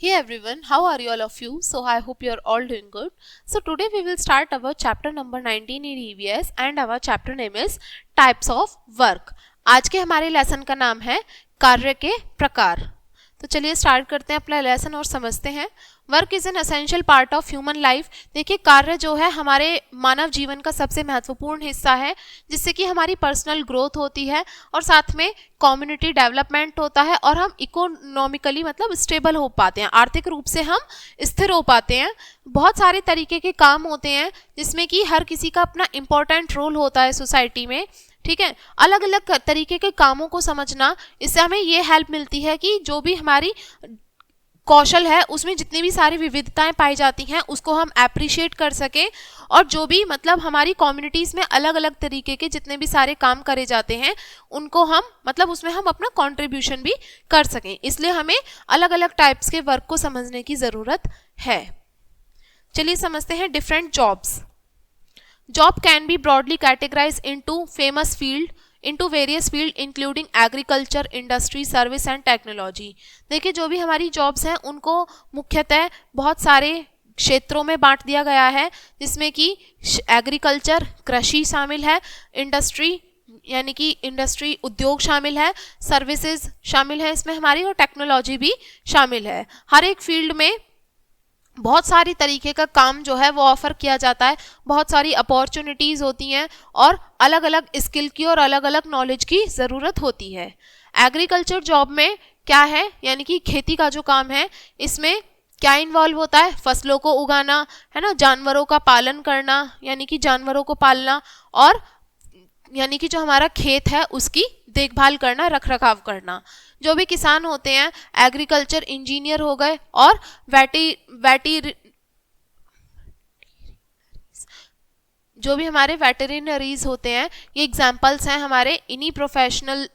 Hey everyone, how are you all of you? So I hope you are all doing good. So today we will start our chapter number 19 in EVS and our chapter name is Types of Work. आज के हमारे lesson का नाम है कार्य के प्रकार. तो चलिए स्टार्ट करते हैं अपना लेसन और समझते हैं. Work is an essential part of human life. देखिए कार्य जो है हमारे मानव जीवन का सबसे महत्वपूर्ण हिस्सा है जिससे कि हमारी पर्सनल ग्रोथ होती है और साथ में कम्युनिटी डेवलपमेंट होता है और हम इकोनॉमिकली मतलब स्टेबल हो पाते हैं, आर्थिक रूप से हम स्थिर हो पाते हैं. बहुत सारे तरीके के काम होते हैं जिसमें कि हर किसी का अपना इम्पोर्टेंट रोल होता है सोसाइटी में. ठीक है, अलग अलग तरीके के कामों को समझना, इससे हमें ये हेल्प मिलती है कि जो भी हमारी कौशल है उसमें जितनी भी सारी विविधताएं पाई जाती हैं उसको हम अप्रिशिएट कर सकें और जो भी मतलब हमारी कम्युनिटीज़ में अलग अलग तरीके के जितने भी सारे काम करे जाते हैं उनको हम मतलब उसमें हम अपना कंट्रीब्यूशन भी कर सकें. इसलिए हमें अलग अलग टाइप्स के वर्क को समझने की ज़रूरत है. चलिए समझते हैं different jobs. Job can be broadly categorized into various field including agriculture, industry, service and technology. देखिए जो भी हमारी जॉब्स हैं उनको मुख्यतः बहुत सारे क्षेत्रों में बांट दिया गया है जिसमें कि एग्रीकल्चर कृषि शामिल है, इंडस्ट्री यानी कि इंडस्ट्री उद्योग शामिल है, सर्विसेज शामिल है इसमें हमारी और टेक्नोलॉजी भी शामिल है. हर एक फील्ड में बहुत सारी तरीके का काम जो है वो ऑफर किया जाता है, बहुत सारी अपॉर्चुनिटीज़ होती हैं और अलग अलग स्किल की और अलग अलग नॉलेज की ज़रूरत होती है. एग्रीकल्चर जॉब में क्या है यानी कि खेती का जो काम है इसमें क्या इन्वॉल्व होता है, फसलों को उगाना है ना, जानवरों का पालन करना यानी कि जानवरों को पालना और यानी कि जो हमारा खेत है उसकी देखभाल करना, रख रखाव करना. जो भी किसान होते हैं एग्रीकल्चर इंजीनियर हो गए और जो भी हमारे वेटरिनरीज होते हैं ये एग्जाम्पल्स हैं हमारे इन्हीं प्रोफेशनल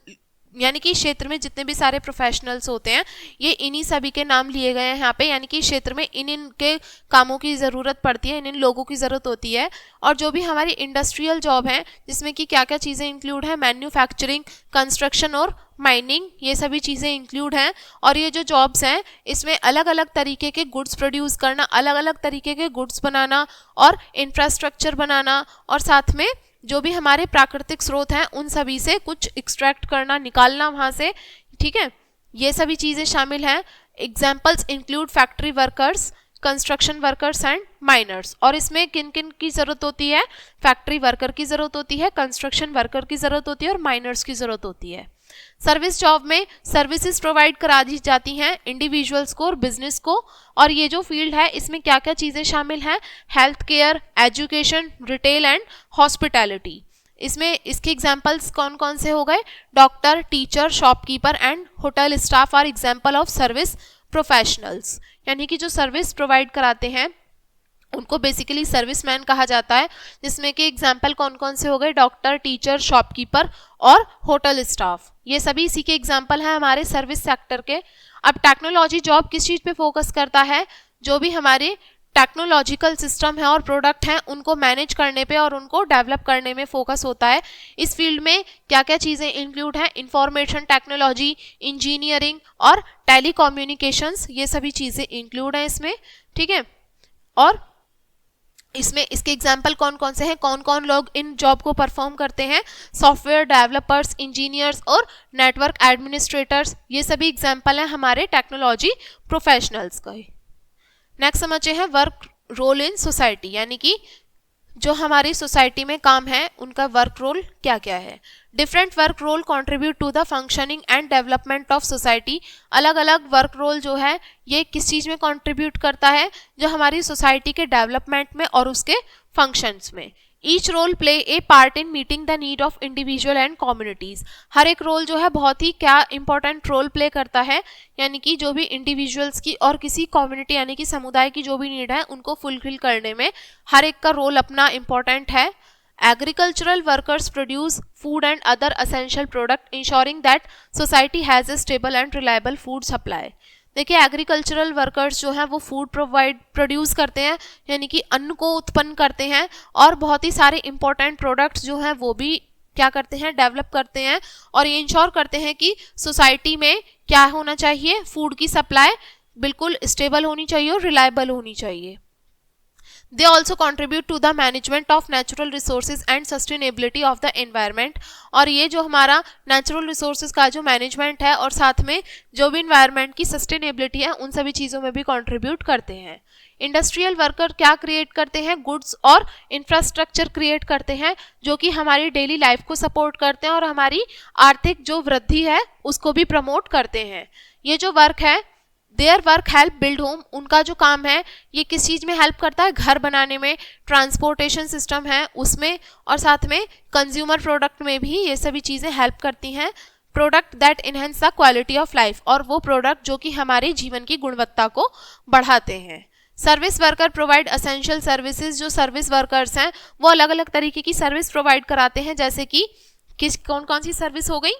यानी कि क्षेत्र में जितने भी सारे प्रोफेशनल्स होते हैं ये इन्हीं सभी के नाम लिए गए हैं यहाँ पे. यानी कि क्षेत्र में इन के कामों की ज़रूरत पड़ती है, इन लोगों की ज़रूरत होती है. और जो भी हमारी इंडस्ट्रियल जॉब है जिसमें कि क्या क्या चीज़ें इंक्लूड है, मैन्युफैक्चरिंग, कंस्ट्रक्शन और माइनिंग, ये सभी चीज़ें इंक्लूड हैं. और ये जो जॉब्स हैं इसमें अलग अलग तरीके के गुड्स प्रोड्यूस करना, अलग अलग तरीके के गुड्स बनाना और इंफ्रास्ट्रक्चर बनाना और साथ में जो भी हमारे प्राकृतिक स्रोत हैं उन सभी से कुछ एक्सट्रैक्ट करना, निकालना वहाँ से. ठीक है, ये सभी चीज़ें शामिल हैं. Examples include factory workers, construction workers and miners. और इसमें किन किन की ज़रूरत होती है, फैक्ट्री वर्कर की ज़रूरत होती है, कंस्ट्रक्शन वर्कर की ज़रूरत होती है और माइनर्स की ज़रूरत होती है. सर्विस जॉब में सर्विसेज प्रोवाइड करा दी जाती हैं इंडिविजुअल्स को और बिजनेस को. और ये जो फील्ड है इसमें क्या क्या चीज़ें शामिल हैं, health care, education, retail and hospitality. इसमें इसके एग्जाम्पल्स कौन कौन से हो गए, doctor, teacher, shopkeeper and hotel staff are example of service professionals. यानी कि जो सर्विस प्रोवाइड कराते हैं उनको बेसिकली सर्विसमैन कहा जाता है, जिसमें कि एग्जाम्पल कौन कौन से हो गए, डॉक्टर, टीचर, शॉपकीपर और होटल स्टाफ. ये सभी इसी के एग्जाम्पल हैं हमारे सर्विस सेक्टर के. अब टेक्नोलॉजी जॉब किस चीज़ पे फोकस करता है, जो भी हमारे टेक्नोलॉजिकल सिस्टम है और प्रोडक्ट हैं उनको मैनेज करने पे और उनको डेवलप करने में फोकस होता है. इस फील्ड में क्या क्या चीज़ें इंक्लूड हैं, इंफॉर्मेशन टेक्नोलॉजी, इंजीनियरिंग और टेलीकम्युनिकेशंस, ये सभी चीज़ें इंक्लूड हैं इसमें. ठीक है, और इसमें इसके एग्जाम्पल कौन कौन से हैं, कौन कौन लोग इन जॉब को परफॉर्म करते हैं, सॉफ्टवेयर डेवलपर्स, इंजीनियर्स और नेटवर्क एडमिनिस्ट्रेटर्स, ये सभी एग्जाम्पल हैं हमारे टेक्नोलॉजी प्रोफेशनल्स का. नेक्स्ट समझते हैं वर्क रोल इन सोसाइटी. यानी कि जो हमारी सोसाइटी में काम है उनका वर्क रोल क्या क्या है. Different work role contribute to the functioning and development of society. अलग अलग वर्क रोल जो है ये किस चीज़ में कंट्रीब्यूट करता है, जो हमारी सोसाइटी के डेवलपमेंट में और उसके फंक्शंस में. Each role play a part in meeting the need of individual and communities. हर एक रोल जो है बहुत ही क्या इंपॉर्टेंट रोल प्ले करता है, यानी कि जो भी इंडिविजुअल्स की और किसी कम्युनिटी यानी कि समुदाय की जो भी नीड है उनको फुलफिल करने में हर एक का रोल अपना इम्पॉर्टेंट है. Agricultural workers produce food and other essential product, ensuring that society has a stable and reliable food supply. देखिए एग्रीकल्चरल वर्कर्स जो हैं वो फूड प्रोड्यूस करते हैं यानी कि अन्न को उत्पन्न करते हैं और बहुत ही सारे इंपॉर्टेंट प्रोडक्ट्स जो हैं वो भी क्या करते हैं, डेवलप करते हैं और ये इंश्योर करते हैं कि सोसाइटी में क्या होना चाहिए, फूड की सप्लाई बिल्कुल स्टेबल होनी चाहिए और रिलायबल होनी चाहिए। They also contribute to the management of natural resources and sustainability of the environment। और ये जो हमारा natural resources का जो management है और साथ में जो भी environment की sustainability है उन सभी चीज़ों में भी contribute करते हैं। इंडस्ट्रियल वर्कर क्या क्रिएट करते हैं? गुड्स और इंफ्रास्ट्रक्चर क्रिएट करते हैं जो कि हमारी डेली लाइफ को सपोर्ट करते हैं और हमारी आर्थिक जो वृद्धि है उसको भी प्रमोट करते हैं। ये जो वर्क है their work help build home, उनका जो काम है ये किस चीज़ में हेल्प करता है? घर बनाने में, ट्रांसपोर्टेशन सिस्टम है उसमें, और साथ में कंज्यूमर प्रोडक्ट में भी ये सभी चीज़ें हेल्प करती हैं। Product that enhance the quality of life, और वो प्रोडक्ट जो कि हमारे जीवन की गुणवत्ता को बढ़ाते हैं। Service worker provide essential services, जो सर्विस वर्कर्स हैं वो अलग अलग तरीके की सर्विस प्रोवाइड कराते हैं, जैसे कि कौन कौन सी सर्विस हो गई?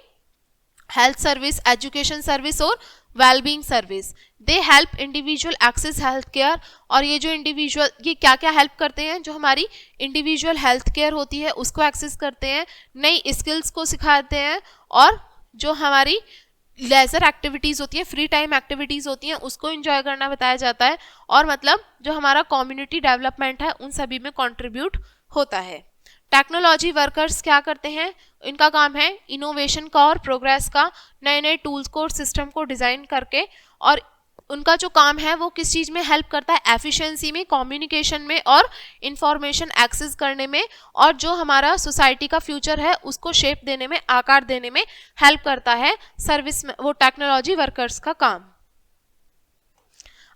हेल्थ सर्विस, एजुकेशन सर्विस और wellbeing service. They help individual access health care, और ये जो इंडिविजुअल ये क्या क्या हेल्प करते हैं? जो हमारी इंडिविजुअल हेल्थ केयर होती है उसको एक्सेस करते हैं, नई स्किल्स को सिखाते हैं, और जो हमारी लेजर एक्टिविटीज़ होती है, फ्री टाइम एक्टिविटीज़ होती हैं उसको एंजॉय करना बताया जाता है, और मतलब जो हमारा कम्युनिटी डेवलपमेंट है उन सभी में कंट्रीब्यूट होता है। टेक्नोलॉजी वर्कर्स क्या करते हैं? इनका काम है इनोवेशन का और प्रोग्रेस का, नए नए टूल्स को और सिस्टम को डिज़ाइन करके, और उनका जो काम है वो किस चीज़ में हेल्प करता है? एफिशिएंसी में, कम्युनिकेशन में और इंफॉर्मेशन एक्सेस करने में, और जो हमारा सोसाइटी का फ्यूचर है उसको शेप देने में, आकार देने में हेल्प करता है सर्विस में, वो टेक्नोलॉजी वर्कर्स का काम।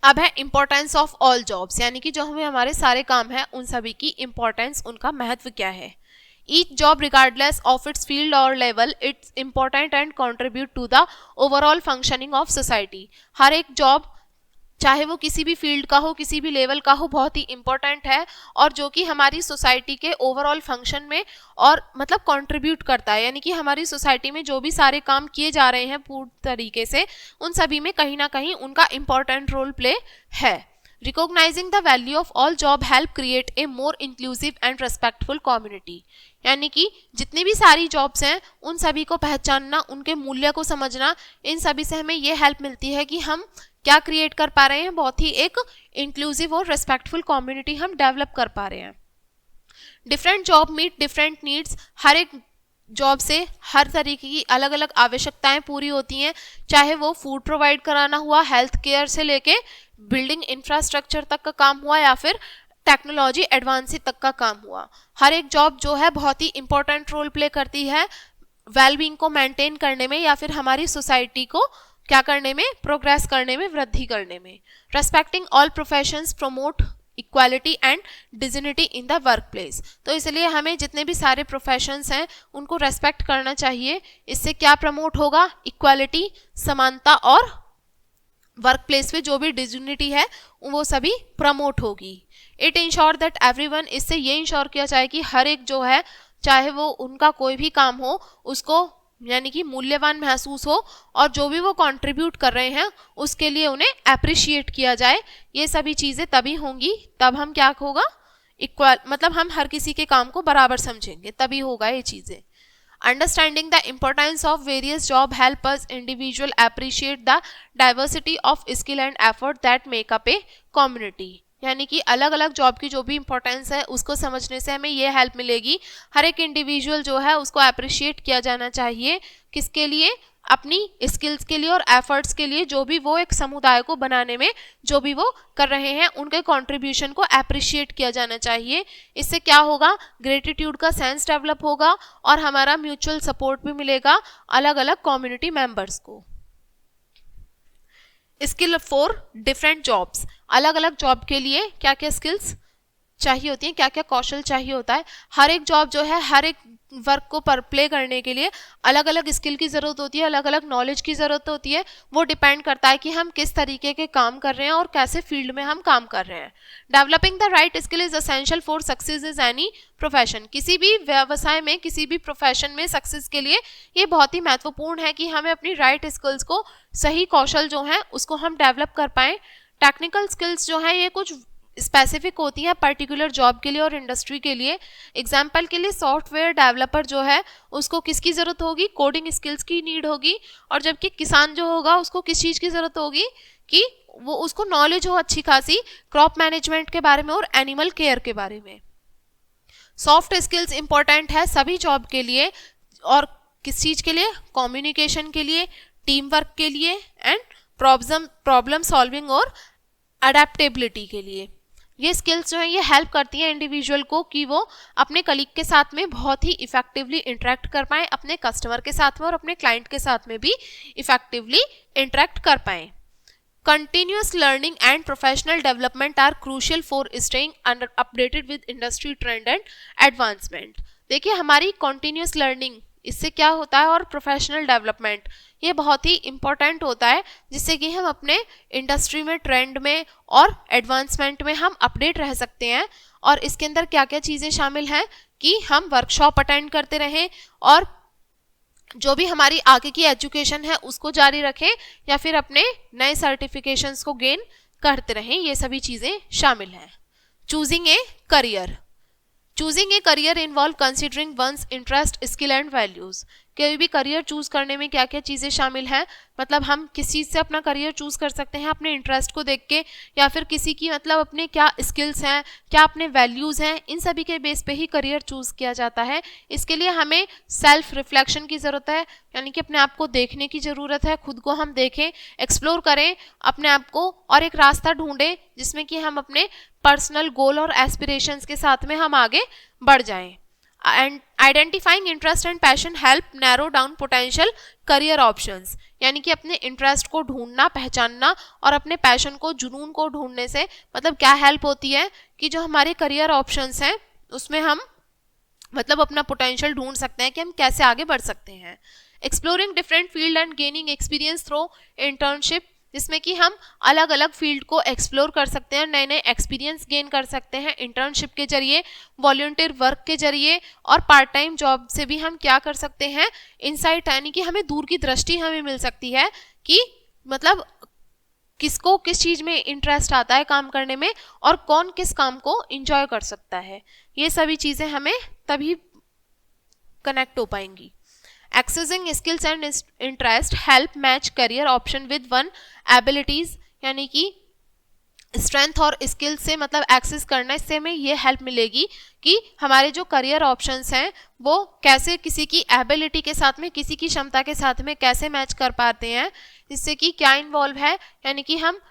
अब है इम्पोर्टेंस ऑफ ऑल जॉब्स, यानी कि जो हमें हमारे सारे काम हैं उन सभी की इम्पोर्टेंस, उनका महत्व क्या है। Each job regardless of its field और level it's important and contribute to the overall functioning of society. हर एक जॉब चाहे वो किसी भी फील्ड का हो, किसी भी लेवल का हो, बहुत ही इम्पोर्टेंट है, और जो कि हमारी सोसाइटी के ओवरऑल फंक्शन में और मतलब कंट्रीब्यूट करता है, यानी कि हमारी सोसाइटी में जो भी सारे काम किए जा रहे हैं पूर्ण तरीके से उन सभी में कहीं ना कहीं उनका इम्पोर्टेंट रोल प्ले है। Recognising the value of all job help create A more inclusive and respectful community, यानी कि जितनी भी सारी जॉब्स हैं उन सभी को पहचानना, उनके मूल्य को समझना, इन सभी से हमें ये हेल्प मिलती है कि हम क्या क्रिएट कर पा रहे हैं? बहुत ही एक इंक्लूसिव और रेस्पेक्टफुल कम्युनिटी हम डेवलप कर पा रहे हैं। Different job meet different needs, हर एक जॉब से हर तरीके की अलग अलग आवश्यकताएं पूरी होती हैं, चाहे वो फूड प्रोवाइड कराना हुआ, हेल्थ केयर से लेके बिल्डिंग इंफ्रास्ट्रक्चर तक का काम हुआ, या फिर टेक्नोलॉजी एडवांसी तक का काम हुआ। हर एक जॉब जो है बहुत ही इंपॉर्टेंट रोल प्ले करती है वेलबींग को मेंटेन करने में, या फिर हमारी सोसाइटी को क्या करने में? प्रोग्रेस करने में, वृद्धि करने में। Respecting all professions promote equality and dignity in the work place, तो इसलिए हमें जितने भी सारे प्रोफेशंस हैं उनको रेस्पेक्ट करना चाहिए। इससे क्या प्रमोट होगा? इक्वालिटी, समानता, और वर्क प्लेस पे जो भी डिग्निटी है वो सभी प्रमोट होगी। इट इंश्योर दैट एवरीवन, इससे ये इंश्योर किया जाए कि हर एक जो है चाहे वो उनका कोई भी काम हो उसको यानी कि मूल्यवान महसूस हो, और जो भी वो कंट्रीब्यूट कर रहे हैं उसके लिए उन्हें अप्रिशिएट किया जाए। ये सभी चीज़ें तभी होंगी, तब हम क्या होगा? इक्वल, मतलब हम हर किसी के काम को बराबर समझेंगे, तभी होगा ये चीज़ें। Understanding the importance of various job help us individual appreciate the diversity of skill and effort that make up a community, यानी कि अलग अलग जॉब की जो भी इंपॉर्टेंस है उसको समझने से हमें ये हेल्प मिलेगी। हर एक इंडिविजुअल जो है उसको अप्रिशिएट किया जाना चाहिए, किसके लिए? अपनी स्किल्स के लिए और एफर्ट्स के लिए, जो भी वो एक समुदाय को बनाने में जो भी वो कर रहे हैं उनके कंट्रीब्यूशन को अप्रिशिएट किया जाना चाहिए। इससे क्या होगा? ग्रेटिट्यूड का सेंस डेवलप होगा और हमारा म्यूचुअल सपोर्ट भी मिलेगा अलग अलग कम्युनिटी मेंबर्स को। स्किल फॉर डिफरेंट जॉब्स, अलग अलग जॉब के लिए क्या क्या स्किल्स चाहिए होती हैं, क्या क्या कौशल चाहिए होता है। हर एक जॉब जो है हर एक वर्क को पर प्ले करने के लिए अलग अलग स्किल की ज़रूरत होती है, अलग अलग नॉलेज की ज़रूरत होती है। वो डिपेंड करता है कि हम किस तरीके के काम कर रहे हैं और कैसे फील्ड में हम काम कर रहे हैं। Developing the right skill is essential for success is any profession, किसी भी व्यवसाय में, किसी भी प्रोफेशन में सक्सेस के लिए ये बहुत ही महत्वपूर्ण है कि हमें अपनी राइट स्किल्स को, सही कौशल जो हैं उसको हम डेवलप कर पाएँ। टेक्निकल स्किल्स जो हैं ये कुछ स्पेसिफिक होती है पर्टिकुलर जॉब के लिए और इंडस्ट्री के लिए। एग्जाम्पल के लिए सॉफ्टवेयर डेवलपर जो है उसको किसकी ज़रूरत होगी? कोडिंग स्किल्स की नीड होगी। और जबकि किसान जो होगा उसको किस चीज़ की ज़रूरत होगी? कि वो उसको नॉलेज हो अच्छी खासी क्रॉप मैनेजमेंट के बारे में और एनिमल केयर के बारे में। सॉफ्ट स्किल्स इंपॉर्टेंट है सभी जॉब के लिए, और किस चीज़ के लिए? कम्युनिकेशन के लिए, टीम वर्क के लिए एंड प्रॉब्लम सॉल्विंग और अडेप्टेबिलिटी के लिए। ये स्किल्स जो हैं ये हेल्प करती हैं इंडिविजुअल को कि वो अपने कलीग के साथ में बहुत ही इफेक्टिवली इंटरेक्ट कर पाएँ, अपने कस्टमर के साथ में और अपने क्लाइंट के साथ में भी इफेक्टिवली इंटरेक्ट कर पाएँ। Continuous learning and professional development are crucial for staying updated with industry trend and advancement। देखिए हमारी continuous learning इससे क्या होता है, और प्रोफेशनल डेवलपमेंट ये बहुत ही इम्पोर्टेंट होता है, जिससे कि हम अपने इंडस्ट्री में ट्रेंड में और एडवांसमेंट में हम अपडेट रह सकते हैं। और इसके अंदर क्या क्या चीज़ें शामिल हैं कि हम वर्कशॉप अटेंड करते रहें और जो भी हमारी आगे की एजुकेशन है उसको जारी रखें, या फिर अपने नए सर्टिफिकेशंस को गेन करते रहें, ये सभी चीज़ें शामिल हैं। Choosing a career. Choosing a career involve considering one's interest, skill and values. कोई भी करियर चूज करने में क्या क्या चीज़ें शामिल हैं, मतलब हम किस चीज़ से अपना करियर चूज कर सकते हैं, अपने इंटरेस्ट को देख के, या फिर किसी की मतलब अपने क्या स्किल्स हैं, क्या अपने वैल्यूज़ हैं, इन सभी के बेस पे ही करियर चूज किया जाता है। इसके लिए हमें सेल्फ रिफ्लेक्शन की ज़रूरत है, यानी कि अपने आप को देखने की ज़रूरत है, खुद को हम देखें, एक्सप्लोर करें अपने आप को और एक रास्ता ढूंढें जिसमें कि हम अपने पर्सनल गोल और एस्पिरेशंस के साथ में हम आगे बढ़ जाएं। And identifying interest and passion help narrow down potential career options. यानी कि अपने इंटरेस्ट को ढूंढना, पहचानना और अपने पैशन को, जुनून को ढूंढने से मतलब क्या हेल्प होती है कि जो हमारे करियर ऑप्शंस हैं उसमें हम मतलब अपना पोटेंशियल ढूंढ सकते हैं कि हम कैसे आगे बढ़ सकते हैं। Exploring different field and gaining experience through internship, जिसमें कि हम अलग अलग फील्ड को एक्सप्लोर कर सकते हैं, नए नए एक्सपीरियंस गेन कर सकते हैं इंटर्नशिप के जरिए, वॉलंटियर वर्क के जरिए, और पार्ट टाइम जॉब से भी हम क्या कर सकते हैं, इनसाइट, यानी कि हमें दूर की दृष्टि हमें मिल सकती है कि मतलब किसको किस चीज़ में इंटरेस्ट आता है काम करने में और कौन किस काम को इंजॉय कर सकता है। ये सभी चीज़ें हमें तभी कनेक्ट हो पाएंगी। Accessing skills and interest help match career option with one abilities, यानी कि स्ट्रेंथ और स्किल से मतलब एक्सेस करना, इससे हमें ये हेल्प मिलेगी कि हमारे जो करियर ऑप्शंस हैं वो कैसे किसी की एबिलिटी के साथ में, किसी की क्षमता के साथ में कैसे मैच कर पाते हैं। इससे कि क्या इन्वॉल्व है, यानी कि हम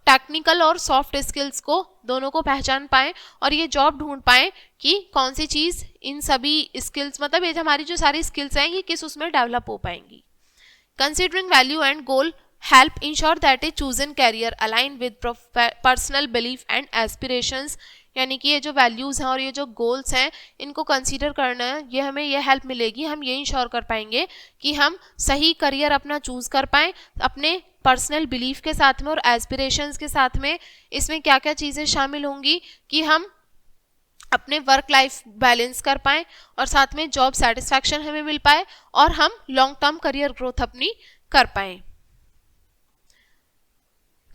टेक्निकल और सॉफ्ट स्किल्स को दोनों को पहचान पाएँ और ये जॉब ढूंढ पाएँ कि कौन सी चीज़ इन सभी स्किल्स मतलब ये हमारी जो सारी स्किल्स हैं ये किस उसमें डेवलप हो पाएंगी। Considering value and goal help ensure that a chosen career align with personal belief and aspirations, यानी कि ये जो वैल्यूज़ हैं और ये जो गोल्स हैं इनको कंसीडर करना है, ये हमें ये हेल्प मिलेगी, हम ये इंश्योर कर पाएंगे कि हम सही करियर अपना चूज़ कर पाएँ अपने पर्सनल बिलीफ के साथ में और एस्पिरेशंस के साथ में। इसमें क्या क्या चीज़ें शामिल होंगी कि हम अपने वर्क लाइफ बैलेंस कर पाएँ और साथ में जॉब सेटिस्फैक्शन हमें मिल पाए और हम लॉन्ग टर्म करियर ग्रोथ अपनी कर पाएँ।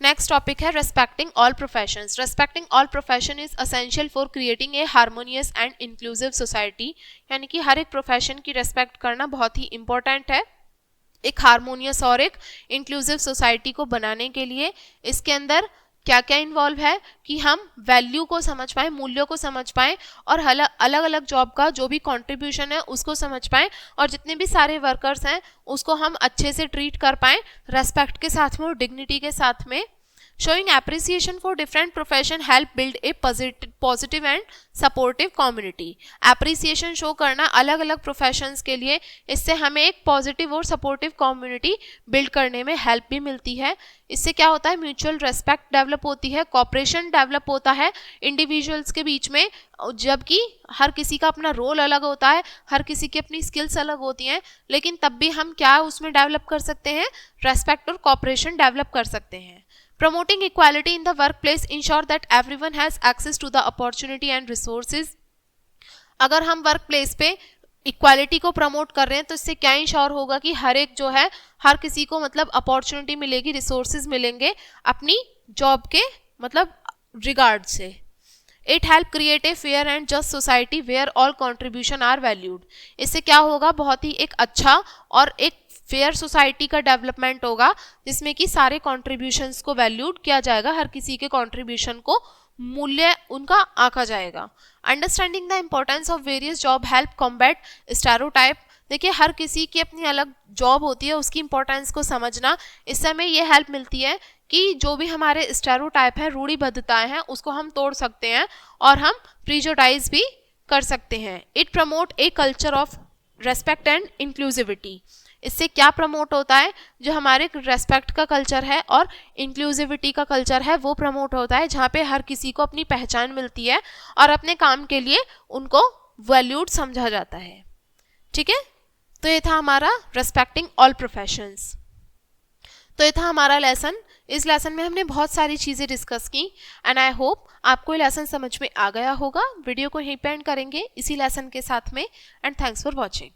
नेक्स्ट टॉपिक है respecting all professions. Respecting all profession is essential for creating a harmonious and inclusive society, यानी कि हर एक प्रोफेशन की रेस्पेक्ट करना बहुत ही इंपॉर्टेंट है एक हार्मोनियस और एक इंक्लूसिव सोसाइटी को बनाने के लिए। इसके अंदर क्या क्या इन्वॉल्व है कि हम वैल्यू को समझ पाएँ, मूल्यों को समझ पाएँ और अलग अलग जॉब का जो भी कंट्रीब्यूशन है उसको समझ पाएँ और जितने भी सारे वर्कर्स हैं उसको हम अच्छे से ट्रीट कर पाएँ रेस्पेक्ट के साथ में और डिग्निटी के साथ में। Showing appreciation for different profession help build a positive and supportive community। appreciation show करना अलग अलग प्रोफेशंस के लिए, इससे हमें एक पॉजिटिव और सपोर्टिव कम्युनिटी बिल्ड करने में हेल्प भी मिलती है। इससे क्या होता है, म्यूचुअल रेस्पेक्ट डेवलप होती है, कॉपरेशन डेवलप होता है इंडिविजुअल्स के बीच में, जबकि हर किसी का अपना रोल अलग होता है, हर किसी की अपनी स्किल्स अलग होती हैं, लेकिन तब भी हम क्या उसमें डेवलप कर सकते हैं, रेस्पेक्ट और कॉपरेशन डेवलप कर सकते हैं। Promoting equality in the workplace ensure that everyone has access to the opportunity and resources। अगर हम वर्क प्लेस पे इक्वालिटी को प्रमोट कर रहे हैं तो इससे क्या इंश्योर होगा कि हर एक जो है हर किसी को मतलब अपॉर्चुनिटी मिलेगी, रिसोर्सेज मिलेंगे अपनी जॉब के मतलब रिगार्ड से। It help create a fair and just society where all contribution are valued. इससे क्या होगा, बहुत ही एक अच्छा और एक फेयर सोसाइटी का डेवलपमेंट होगा जिसमें कि सारे कॉन्ट्रीब्यूशंस को वैल्यूड किया जाएगा, हर किसी के कॉन्ट्रीब्यूशन को मूल्य उनका आंका जाएगा। Understanding the importance of various job help combat stereotype. देखिए हर किसी की अपनी अलग जॉब होती है, उसकी इंपॉर्टेंस को समझना, इससे हमें ये हेल्प मिलती है कि जो भी हमारे स्टेरियोटाइप हैं, रूढ़िबद्धताएं हैं, उसको हम तोड़ सकते हैं और हम प्रीजुडाइज भी कर सकते हैं। It promote a culture of respect and inclusivity. इससे क्या प्रमोट होता है, जो हमारे रेस्पेक्ट का कल्चर है और इंक्लूसिविटी का कल्चर है वो प्रमोट होता है, जहाँ पे हर किसी को अपनी पहचान मिलती है और अपने काम के लिए उनको वैल्यूड समझा जाता है। ठीक है, तो ये था हमारा रेस्पेक्टिंग ऑल प्रोफेशंस। तो ये था हमारा लेसन। इस लेसन में हमने बहुत सारी चीज़ें डिस्कस की एंड आई होप आपको ये लेसन समझ में आ गया होगा। वीडियो को यहीं पे एंड करेंगे इसी लेसन के साथ में एंड थैंक्स फॉर वॉचिंग।